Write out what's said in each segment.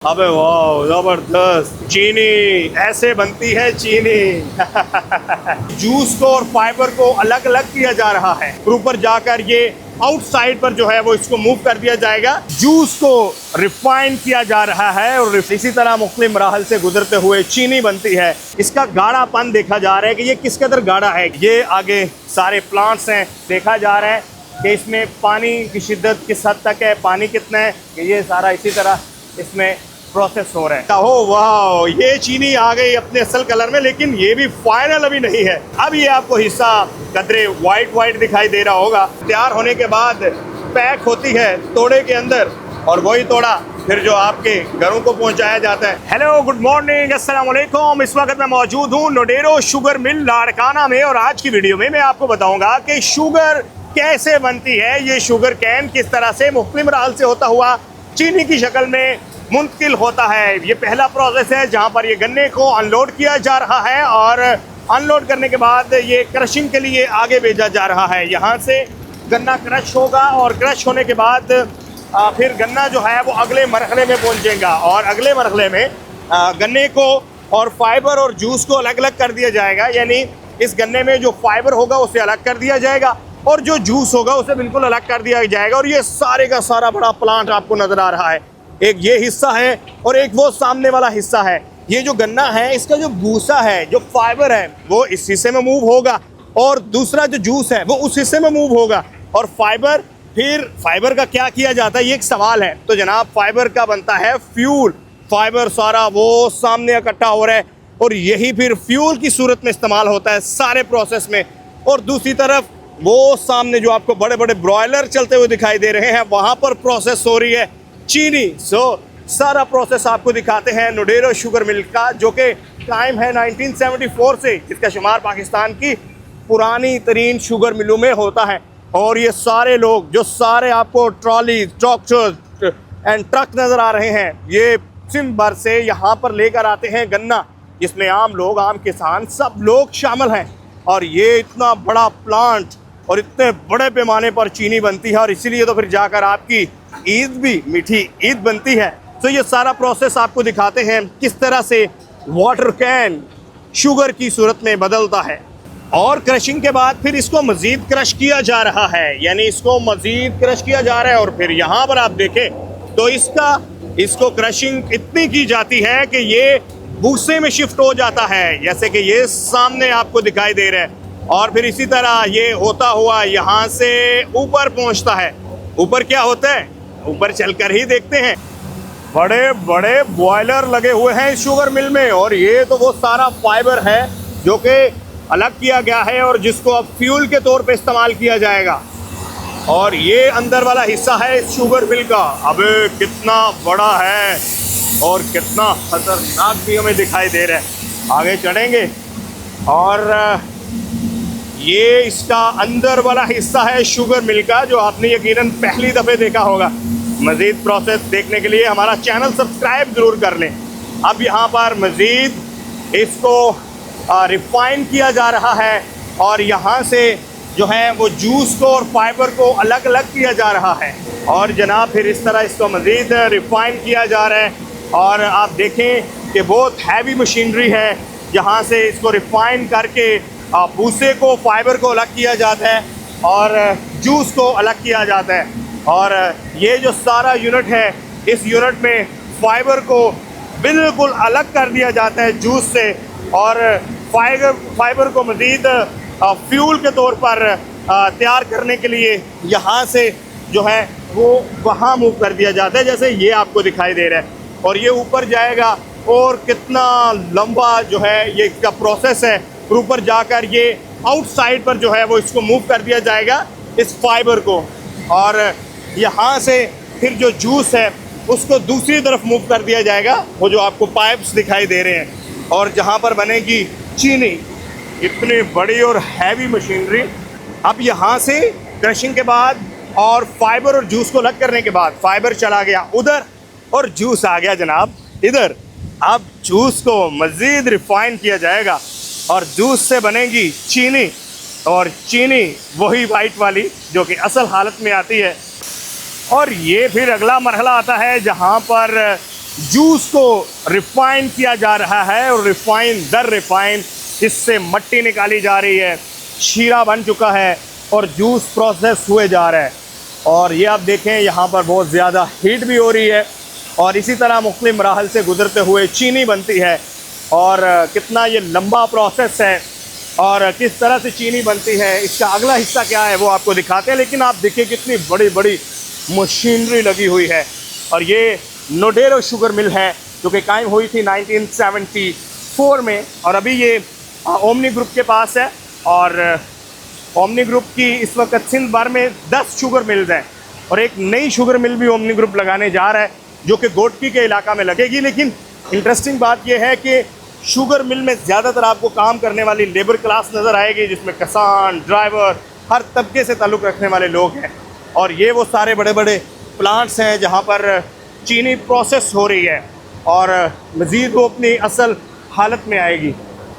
अबे वाह जबरदस्त। चीनी ऐसे बनती है चीनी। जूस को और फाइबर को अलग अलग किया जा रहा है। ऊपर जाकर ये आउटसाइड पर जो है वो इसको मूव कर दिया जाएगा। जूस को रिफाइन किया जा रहा है और इसी तरह मुख्तलिफ मराहल से गुजरते हुए चीनी बनती है। इसका गाढ़ापन देखा जा रहा है कि ये किस कदर गाढ़ा है। ये आगे सारे प्लांट्स हैं, देखा जा रहा है कि इसमें पानी की शिद्दत किस हद तक है, पानी कितना है, कि ये सारा इसी तरह इसमें प्रोसेस हो रहा है। हो वाह, ये चीनी आ गई अपने असल कलर में, लेकिन ये भी फाइनल अभी नहीं है। अब ये आपको हिस्सा कदरे वाइट दिखाई दे रहा होगा। तैयार होने के बाद पैक होती है तोड़े के अंदर और वही तोड़ा फिर जो आपके घरों को पहुंचाया जाता है। हेलो, गुड मॉर्निंग, अस्सलाम वालेकुम। इस वक्त मैं मौजूद हूँ नोडेरो शुगर मिल लाड़काना में और आज की वीडियो में मैं आपको बताऊंगा कि शुगर कैसे बनती है। ये शुगर कैन किस तरह से मुख्तलिफ मराहल से होता हुआ चीनी की शक्ल में मुंतकिल होता है। ये पहला प्रोसेस है जहाँ पर ये गन्ने को अनलोड किया जा रहा है और अनलोड करने के बाद ये क्रशिंग के लिए आगे भेजा जा रहा है। यहाँ से गन्ना क्रश होगा और क्रश होने के बाद फिर गन्ना जो है वो अगले मरहले में पहुँचेगा और अगले मरहले में गन्ने को और फाइबर और जूस को अलग अलग कर दिया जाएगा। यानी इस गन्ने में जो फाइबर होगा उसे अलग कर दिया जाएगा और जो जूस होगा उसे बिल्कुल अलग कर दिया जाएगा। और ये सारे का सारा बड़ा प्लांट आपको नज़र आ रहा है। एक ये हिस्सा है और एक वो सामने वाला हिस्सा है। ये जो गन्ना है इसका जो भूसा है, जो फाइबर है, वो इस हिस्से में मूव होगा और दूसरा जो जूस है वो उस हिस्से में मूव होगा। और फाइबर, फिर फाइबर का क्या किया जाता है ये एक सवाल है। तो जनाब, फाइबर का बनता है फ्यूल। फाइबर सारा वो सामने इकट्ठा हो रहा है और यही फिर फ्यूल की सूरत में इस्तेमाल होता है सारे प्रोसेस में। और दूसरी तरफ वो सामने जो आपको बड़े बड़े ब्रॉयलर चलते हुए दिखाई दे रहे हैं, वहाँ पर प्रोसेस हो रही है चीनी। सारा प्रोसेस आपको दिखाते हैं नोडेरो शुगर मिल का, जो कि कायम है 1974 से, जिसका शुमार पाकिस्तान की पुरानी तरीन शुगर मिलों में होता है। और ये सारे लोग जो सारे आपको ट्रॉली, ट्रैक्टर एंड ट्रक नज़र आ रहे हैं, ये सिंध भर से यहाँ पर लेकर आते हैं गन्ना, जिसमें आम लोग, आम किसान सब लोग शामिल हैं। और ये इतना बड़ा प्लांट और इतने बड़े पैमाने पर चीनी बनती है और इसीलिए तो फिर जाकर आपकी ईद भी मीठी ईद बनती है। तो ये सारा प्रोसेस आपको दिखाते हैं किस तरह से वाटर कैन शुगर की सूरत में बदलता है। और क्रशिंग के बाद फिर इसको मज़ीद क्रश किया जा रहा है, यानी इसको मज़ीद क्रश किया जा रहा है। और फिर यहाँ पर आप देखें तो इसको क्रशिंग इतनी की जाती है कि ये भूसे में शिफ्ट हो जाता है, जैसे कि ये सामने आपको दिखाई दे रहा है। और फिर इसी तरह ये होता हुआ यहाँ से ऊपर पहुँचता है। ऊपर क्या होता है, ऊपर चलकर ही देखते हैं। बड़े बड़े बॉयलर लगे हुए हैं इस शुगर मिल में और ये तो वो सारा फाइबर है जो कि अलग किया गया है और जिसको अब फ्यूल के तौर पे इस्तेमाल किया जाएगा। और ये अंदर वाला हिस्सा है इस शुगर मिल का। अबे कितना बड़ा है और कितना खतरनाक भी हमें दिखाई दे रहा है। आगे चढ़ेंगे और ये इसका अंदर वाला हिस्सा है शुगर मिल का, जो आपने यकीनन पहली दफ़े देखा होगा। मज़ीद प्रोसेस देखने के लिए हमारा चैनल सब्सक्राइब ज़रूर कर लें। अब यहाँ पर मज़ीद इसको रिफ़ाइन किया जा रहा है और यहाँ से जो है वो जूस को और फाइबर को अलग अलग किया जा रहा है। और जनाब फिर इस तरह इसको मज़ीद रिफ़ाइन किया जा रहा है। और आप देखें कि बहुत हैवी मशीनरी है, जहाँ से इसको रिफ़ाइन करके भूसे को, फाइबर को अलग किया जाता है और जूस को अलग किया जाता है। और ये जो सारा यूनिट है, इस यूनिट में फाइबर को बिल्कुल अलग कर दिया जाता है जूस से और फाइबर को मज़ीद फ्यूल के तौर पर तैयार करने के लिए यहाँ से जो है वो वहाँ मूव कर दिया जाता है, जैसे ये आपको दिखाई दे रहा है। और ये ऊपर जाएगा और कितना लंबा जो है ये इसका प्रोसेस है। ऊपर जाकर ये आउटसाइड पर जो है वो इसको मूव कर दिया जाएगा इस फाइबर को। और यहाँ से फिर जो जूस है उसको दूसरी तरफ मूव कर दिया जाएगा, वो जो आपको पाइप्स दिखाई दे रहे हैं। और जहाँ पर बनेगी चीनी, इतनी बड़ी और हैवी मशीनरी। अब यहाँ से क्रशिंग के बाद और फाइबर और जूस को अलग करने के बाद फाइबर चला गया उधर और जूस आ गया जनाब इधर। अब जूस को मज़ीद रिफ़ाइन किया जाएगा और जूस से बनेगी चीनी। और चीनी वही वाइट वाली जो कि असल हालत में आती है। और ये फिर अगला मरहला आता है जहाँ पर जूस को रिफाइन किया जा रहा है और रिफाइन दर रिफाइन इससे मट्टी निकाली जा रही है। शीरा बन चुका है और जूस प्रोसेस हुए जा रहा है। और ये आप देखें यहाँ पर बहुत ज़्यादा हीट भी हो रही है और इसी तरह मुख्तलिफ मराहल से गुजरते हुए चीनी बनती है। और कितना ये लंबा प्रोसेस है और किस तरह से चीनी बनती है, इसका अगला हिस्सा क्या है वो आपको दिखाते हैं। लेकिन आप देखिए कितनी बड़ी बड़ी मशीनरी लगी हुई है। और ये नोडेरो शुगर मिल है जो कि कायम हुई थी 1974 में और अभी ये ओमनी ग्रुप के पास है। और ओमनी ग्रुप की इस वक्त सिंध भर में 10 शुगर मिल्स हैं और एक नई शुगर मिल भी ओमनी ग्रुप लगाने जा रहा है जो कि गोटकी के इलाका में लगेगी। लेकिन इंटरेस्टिंग बात यह है कि शुगर मिल में ज़्यादातर आपको काम करने वाली लेबर क्लास नज़र आएगी, जिसमें किसान, ड्राइवर, हर तबके से ताल्लुक़ रखने वाले लोग हैं। और ये वो सारे बड़े बड़े प्लांट्स हैं जहाँ पर चीनी प्रोसेस हो रही है और मज़ीद वो अपनी असल हालत में आएगी।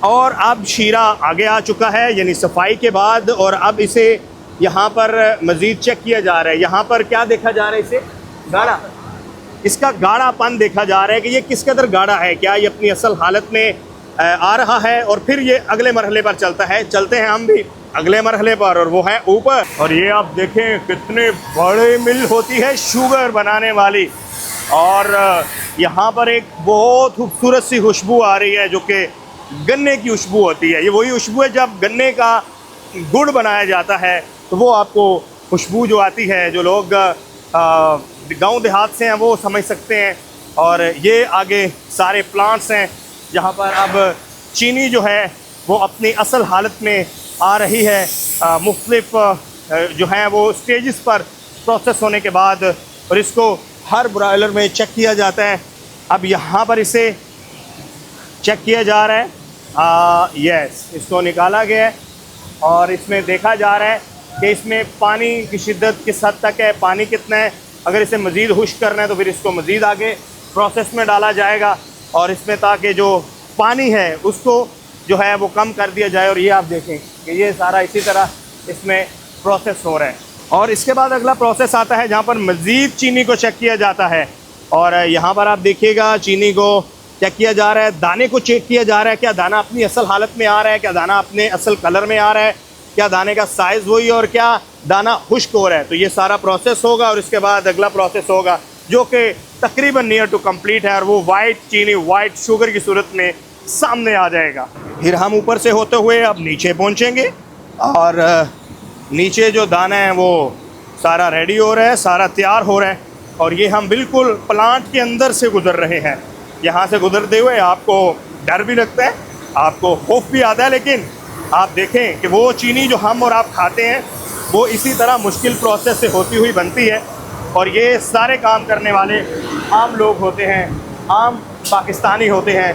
और अब शीरा आगे आ चुका है यानी सफाई के बाद, और अब इसे यहाँ पर मज़ीद चेक किया जा रहा है। यहाँ पर क्या देखा जा रहा है, इसे गाढ़ा, इसका गाढ़ापन देखा जा रहा है कि ये किस कदर गाढ़ा है, क्या ये अपनी असल हालत में आ रहा है। और फिर ये अगले मरहले पर चलता है। चलते हैं हम भी अगले मरहले पर और वो है ऊपर। और ये आप देखें कितने बड़े मिल होती है शुगर बनाने वाली। और यहाँ पर एक बहुत खूबसूरत सी खुशबू आ रही है जो कि गन्ने की खुशबू होती है। ये वही खुशबू है जब गन्ने का गुड़ बनाया जाता है तो वो आपको खुशबू जो आती है, जो लोग गांव देहात से हैं वो समझ सकते हैं। और ये आगे सारे प्लांट्स हैं जहाँ पर अब चीनी जो है वो अपनी असल हालत में आ रही है। मुख्तलिफ जो हैं वो स्टेजेस पर प्रोसेस होने के बाद, और इसको हर ब्रॉयलर में चेक किया जाता है। अब यहाँ पर इसे चेक किया जा रहा है। यस, इसको निकाला गया है और इसमें देखा जा रहा है कि इसमें पानी की शिद्दत किस हद तक है, पानी कितना है। अगर इसे मज़ीद खुश्क करना है तो फिर इसको मज़ीद आगे प्रोसेस में डाला जाएगा और इसमें ताकि जो पानी है उसको जो है वो कम कर दिया जाए। और ये आप देखें कि ये सारा इसी तरह इसमें प्रोसेस हो रहा है। और इसके बाद अगला प्रोसेस आता है जहाँ पर मज़ीद चीनी को चेक किया जाता है। और यहाँ पर आप देखिएगा चीनी को चेक किया जा रहा है, दाने को चेक किया जा रहा है, क्या दाना अपनी असल हालत में आ रहा है, क्या दाना अपने असल कलर में आ रहा है, क्या दाने का साइज़ वही और क्या दाना खुश्क हो रहा है। तो ये सारा प्रोसेस होगा और इसके बाद अगला प्रोसेस होगा जो कि तकरीबन नियर टू कंप्लीट है और वो वाइट चीनी, वाइट शुगर की सूरत में सामने आ जाएगा। फिर हम ऊपर से होते हुए अब नीचे पहुँचेंगे और नीचे जो दाना है वो सारा रेडी हो रहा है, सारा तैयार हो रहा है। और ये हम बिल्कुल प्लांट के अंदर से गुज़र रहे हैं। यहाँ से गुज़रते हुए आपको डर भी लगता है, आपको खौफ भी आता है, लेकिन आप देखें कि वो चीनी जो हम और आप खाते हैं वो इसी तरह मुश्किल प्रोसेस से होती हुई बनती है। और ये सारे काम करने वाले आम लोग होते हैं, आम पाकिस्तानी होते हैं।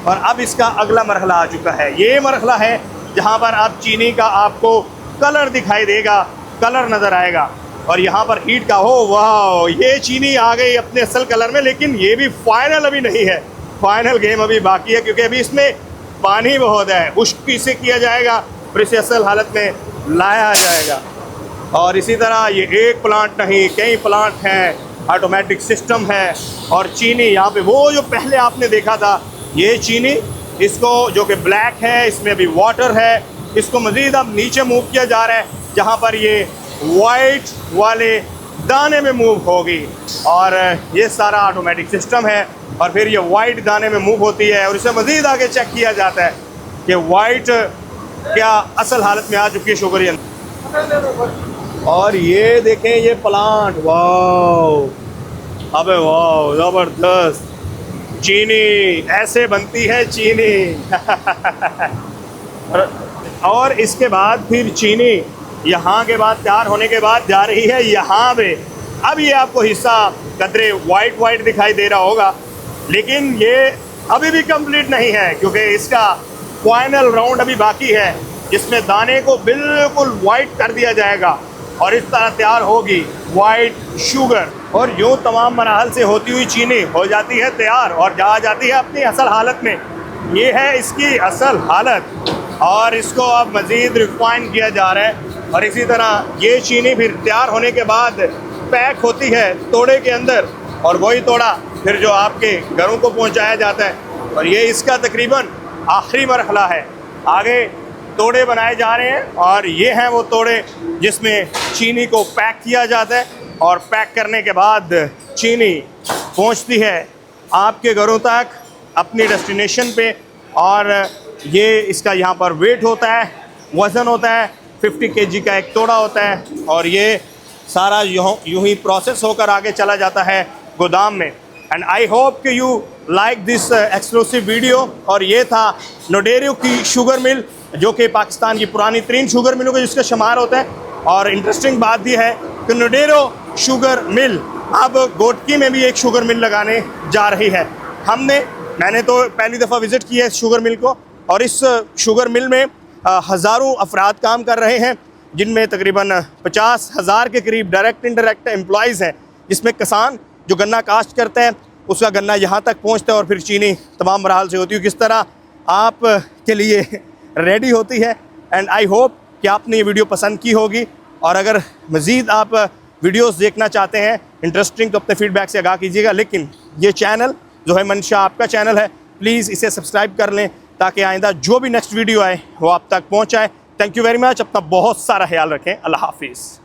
और अब इसका अगला मरहला आ चुका है। ये मरहला है जहाँ पर आप चीनी का आपको कलर दिखाई देगा, कलर नज़र आएगा। और यहाँ पर हीट का हो वाह, ये चीनी आ गई अपने असल कलर में। लेकिन ये भी फाइनल अभी नहीं है, फाइनल गेम अभी बाकी है क्योंकि अभी इसमें पानी बहुत है। खुश्की से किया जाएगा और इसे असल हालत में लाया जाएगा। और इसी तरह ये एक प्लांट नहीं, कई प्लांट हैं, ऑटोमेटिक सिस्टम है। और चीनी यहाँ पे वो जो पहले आपने देखा था, ये चीनी इसको जो कि ब्लैक है, इसमें अभी वाटर है, इसको मज़ीद अब नीचे मूव किया जा रहा है जहाँ पर ये वाइट वाले दाने में मूव होगी। और ये सारा ऑटोमेटिक सिस्टम है और फिर ये वाइट दाने में मूव होती है और इसे मज़ीद आगे चेक किया जाता है कि वाइट क्या असल हालत में आ चुकी है शुगर के अंदर। और ये देखें ये प्लांट, वाह, अबे वाह, ज़बरदस्त चीनी, ऐसे बनती है चीनी। और इसके बाद फिर चीनी यहाँ के बाद तैयार होने के बाद जा रही है यहाँ पे। अब ये आपको हिस्सा कदरे वाइट वाइट दिखाई दे रहा होगा, लेकिन ये अभी भी कंप्लीट नहीं है क्योंकि इसका फाइनल राउंड अभी बाकी है जिसमें दाने को बिल्कुल वाइट कर दिया जाएगा और इस तरह तैयार होगी वाइट शुगर। और यूँ तमाम मराहल से होती हुई चीनी हो जाती है तैयार और जा जाती है अपनी असल हालत में। ये है इसकी असल हालत और इसको अब मज़ीद रिफाइन किया जा रहा है। और इसी तरह ये चीनी फिर तैयार होने के बाद पैक होती है तोड़े के अंदर और वही तोड़ा फिर जो आपके घरों को पहुंचाया जाता है। और ये इसका तकरीबन आखिरी मरहला है। आगे तोड़े बनाए जा रहे हैं और ये हैं वो तोड़े जिसमें चीनी को पैक किया जाता है और पैक करने के बाद चीनी पहुंचती है आपके घरों तक अपनी डेस्टिनेशन पे। और ये इसका यहाँ पर वेट होता है, वज़न होता है, 50 kg का एक तोड़ा होता है और ये सारा यूँ ही प्रोसेस होकर आगे चला जाता है गोदाम में। एंड आई होप कि you like this exclusive video. और ये था नोडेरो की शुगर मिल, जो कि पाकिस्तान की पुरानी तरीन शुगर मिलों का जिसका शुमार होता है। और इंटरेस्टिंग बात यह है कि नोडेरो शुगर मिल अब गोटकी में भी एक शुगर मिल लगाने जा रही है। मैंने तो पहली दफ़ा विज़िट की है इस शुगर मिल को और इस शुगर मिल में हज़ारों अफराद काम कर रहे हैं, जिनमें तकरीबन 50,000 के करीब डायरेक्ट इनडायरेक्ट एम्प्लॉइज़ हैं, जिसमें किसान जो गन्ना काश्त करता है उसका गन्ना यहाँ तक पहुँचता है और फिर चीनी तमाम मराहल से होती है, किस तरह आप के लिए रेडी होती है। एंड आई होप कि आपने ये वीडियो पसंद की होगी और अगर मज़ीद आप वीडियोस देखना चाहते हैं इंटरेस्टिंग तो अपने फीडबैक से आगाह कीजिएगा। लेकिन ये चैनल जो है मंशा आपका चैनल है, प्लीज़ इसे सब्सक्राइब कर लें ताकि आइंदा जो भी नेक्स्ट वीडियो आए वो आप तक पहुँचाए। Thank you very much. अपना बहुत सारा ख्याल रखें। अल्लाह हाफिज़।